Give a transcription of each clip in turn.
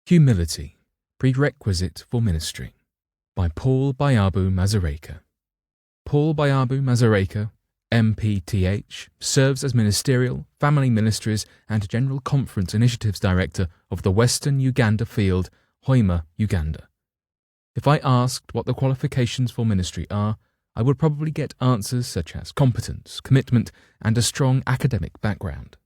Humility, Prerequisite for Ministry, by Byabu Masereka. Byabu Masereka, MPTH, serves as Ministerial, Family Ministries and General Conference Initiatives Director of the Western Uganda Field, Hoima, Uganda. If I asked what the qualifications for ministry are, I would probably get answers such as competence, commitment, and a strong academic background.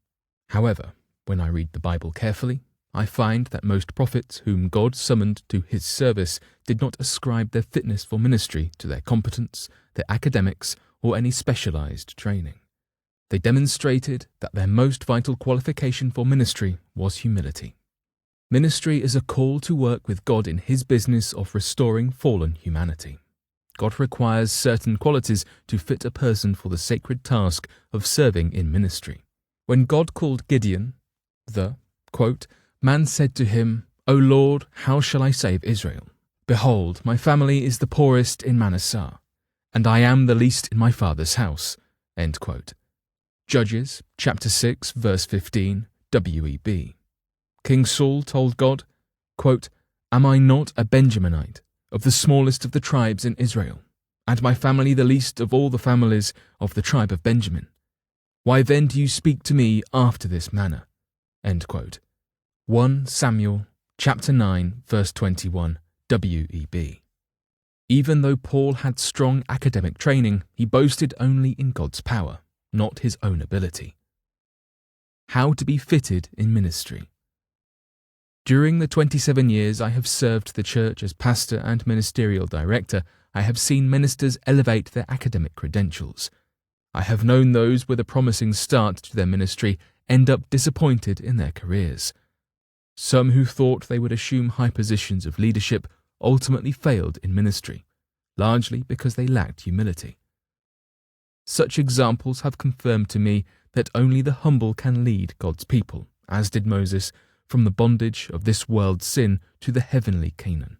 However, when I read the Bible carefully, I find that most prophets whom God summoned to his service did not ascribe their fitness for ministry to their competence, their academics, or any specialized training. They demonstrated that their most vital qualification for ministry was humility. Ministry is a call to work with God in his business of restoring fallen humanity. God requires certain qualities to fit a person for the sacred task of serving in ministry. When God called Gideon, quote, "Man said to him, O Lord, how shall I save Israel? Behold, my family is the poorest in Manasseh, and I am the least in my father's house." End quote. Judges, chapter 6, verse 15, WEB. King Saul told God, quote, "Am I not a Benjaminite, of the smallest of the tribes in Israel, and my family the least of all the families of the tribe of Benjamin? Why then do you speak to me after this manner?" End quote. 1 Samuel, chapter 9, verse 21, WEB. Even though Paul had strong academic training, he boasted only in God's power, not his own ability. How to be fitted in ministry. During the 27 years I have served the church as pastor and ministerial director, I have seen ministers elevate their academic credentials. I have known those with a promising start to their ministry end up disappointed in their careers. Some who thought they would assume high positions of leadership ultimately failed in ministry, largely because they lacked humility. Such examples have confirmed to me that only the humble can lead God's people, as did Moses, from the bondage of this world's sin to the heavenly Canaan.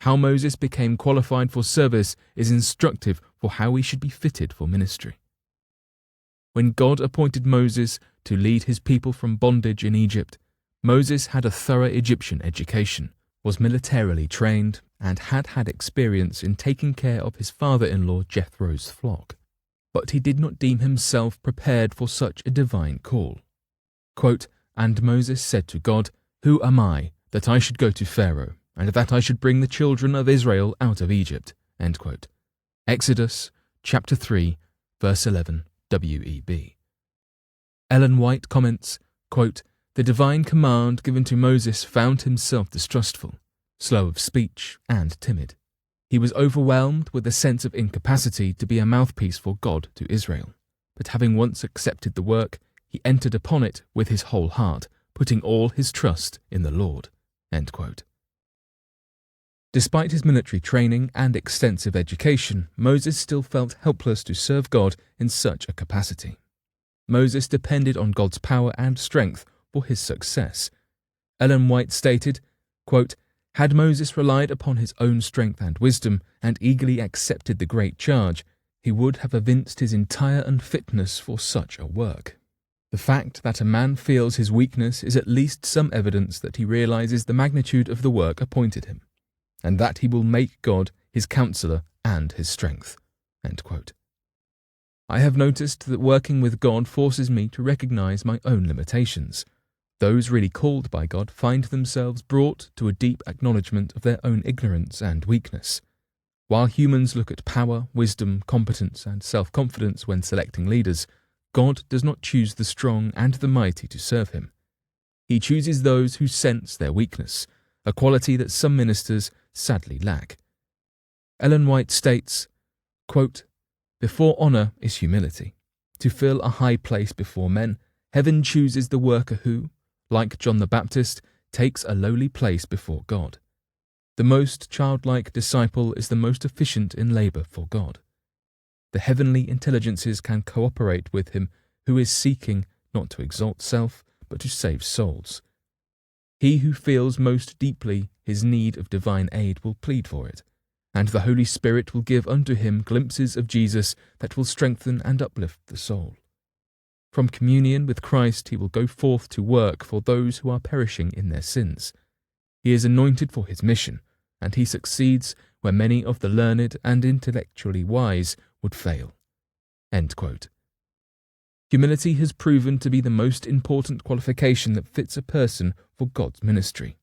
How Moses became qualified for service is instructive for how we should be fitted for ministry. When God appointed Moses to lead his people from bondage in Egypt, Moses had a thorough Egyptian education, was militarily trained, and had experience in taking care of his father-in-law Jethro's flock. But he did not deem himself prepared for such a divine call. Quote, "And Moses said to God, Who am I, that I should go to Pharaoh, and that I should bring the children of Israel out of Egypt?" End quote. Exodus, chapter 3, verse 11, WEB. Ellen White comments, quote, "The divine command given to Moses found himself distrustful, slow of speech, and timid. He was overwhelmed with a sense of incapacity to be a mouthpiece for God to Israel. But having once accepted the work, he entered upon it with his whole heart, putting all his trust in the Lord." End quote. Despite his military training and extensive education, Moses still felt helpless to serve God in such a capacity. Moses depended on God's power and strength for his success. Ellen White stated, quote, "Had Moses relied upon his own strength and wisdom and eagerly accepted the great charge, he would have evinced his entire unfitness for such a work. The fact that a man feels his weakness is at least some evidence that he realizes the magnitude of the work appointed him, and that he will make God his counselor and his strength." End quote. I have noticed that working with God forces me to recognize my own limitations. Those really called by God find themselves brought to a deep acknowledgement of their own ignorance and weakness. While humans look at power, wisdom, competence, and self-confidence when selecting leaders, God does not choose the strong and the mighty to serve him. He chooses those who sense their weakness, a quality that some ministers sadly lack. Ellen White states, quote, "Before honor is humility. To fill a high place before men, heaven chooses the worker who, like John the Baptist, takes a lowly place before God. The most childlike disciple is the most efficient in labor for God. The heavenly intelligences can cooperate with him who is seeking not to exalt self, but to save souls. He who feels most deeply his need of divine aid will plead for it, and the Holy Spirit will give unto him glimpses of Jesus that will strengthen and uplift the soul. From communion with Christ he will go forth to work for those who are perishing in their sins. He is anointed for his mission, and he succeeds where many of the learned and intellectually wise would fail." End quote. Humility has proven to be the most important qualification that fits a person for God's ministry.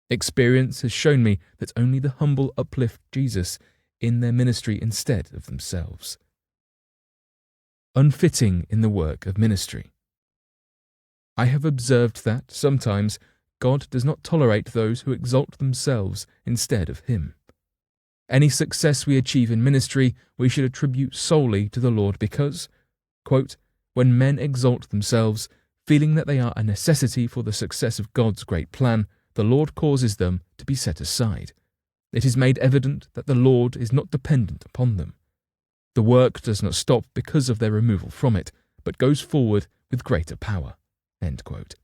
Experience has shown me that only the humble uplift Jesus in their ministry instead of themselves. Unfitting in the work of ministry. I have observed that, sometimes, God does not tolerate those who exalt themselves instead of him. Any success we achieve in ministry we should attribute solely to the Lord because, quote, "when men exalt themselves, feeling that they are a necessity for the success of God's great plan, the Lord causes them to be set aside. It is made evident that the Lord is not dependent upon them. The work does not stop because of their removal from it, but goes forward with greater power." End quote.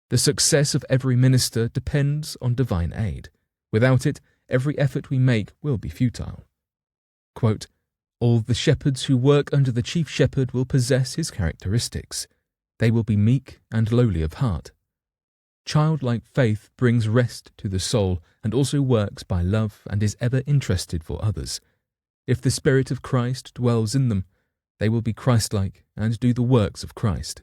The success of every minister depends on divine aid. Without it, every effort we make will be futile. Quote, "All the shepherds who work under the chief shepherd will possess his characteristics. They will be meek and lowly of heart. Childlike faith brings rest to the soul and also works by love and is ever interested for others. If the Spirit of Christ dwells in them, they will be Christ-like and do the works of Christ.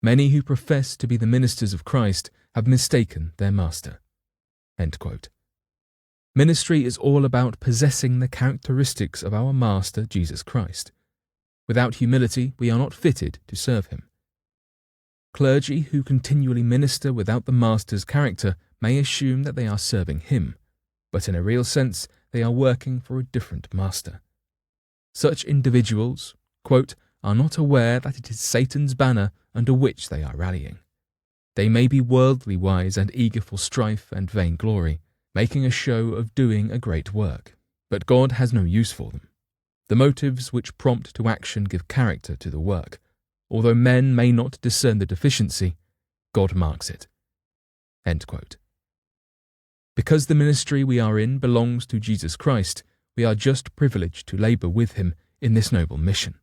Many who profess to be the ministers of Christ have mistaken their master." End quote. Ministry is all about possessing the characteristics of our Master, Jesus Christ. Without humility, we are not fitted to serve him. Clergy who continually minister without the Master's character may assume that they are serving him, but in a real sense, they are working for a different master. Such individuals, quote, "are not aware that it is Satan's banner under which they are rallying. They may be worldly wise and eager for strife and vainglory, making a show of doing a great work, but God has no use for them. The motives which prompt to action give character to the work. Although men may not discern the deficiency, God marks it." End quote. Because the ministry we are in belongs to Jesus Christ, we are just privileged to labour with him in this noble mission.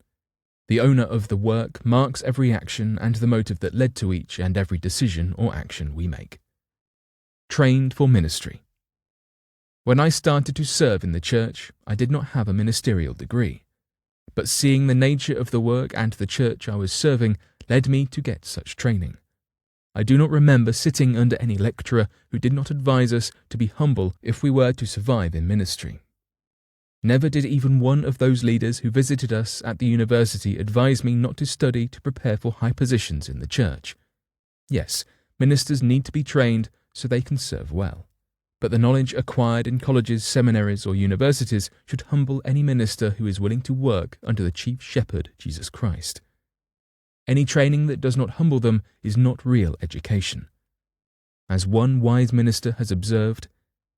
The owner of the work marks every action and the motive that led to each and every decision or action we make. Trained for ministry. When I started to serve in the church, I did not have a ministerial degree, but seeing the nature of the work and the church I was serving led me to get such training. I do not remember sitting under any lecturer who did not advise us to be humble if we were to survive in ministry. Never did even one of those leaders who visited us at the university advise me not to study to prepare for high positions in the church. Yes, ministers need to be trained so they can serve well, but the knowledge acquired in colleges, seminaries, or universities should humble any minister who is willing to work under the chief shepherd, Jesus Christ. Any training that does not humble them is not real education. As one wise minister has observed,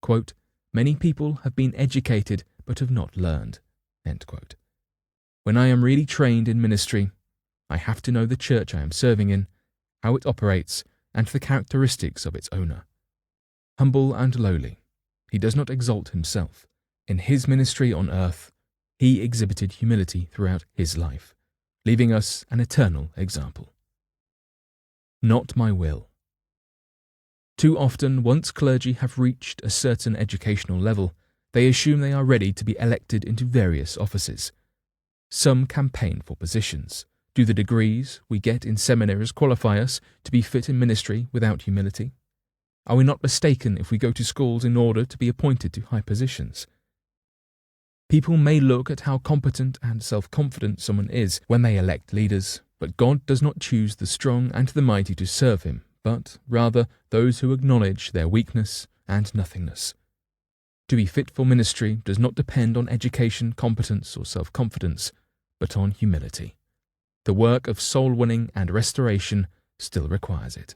quote, "Many people have been educated but have not learned." End quote. When I am really trained in ministry, I have to know the church I am serving in, how it operates, and the characteristics of its owner. Humble and lowly, he does not exalt himself. In his ministry on earth, he exhibited humility throughout his life, leaving us an eternal example. Not my will. Too often, once clergy have reached a certain educational level, they assume they are ready to be elected into various offices. Some campaign for positions. Do the degrees we get in seminaries qualify us to be fit in ministry without humility? Are we not mistaken if we go to schools in order to be appointed to high positions? People may look at how competent and self-confident someone is when they elect leaders, but God does not choose the strong and the mighty to serve him, but rather those who acknowledge their weakness and nothingness. To be fit for ministry does not depend on education, competence, or self-confidence, but on humility. The work of soul-winning and restoration still requires it.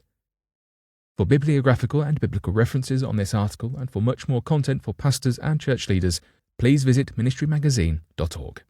For bibliographical and biblical references on this article and for much more content for pastors and church leaders, please visit ministrymagazine.org.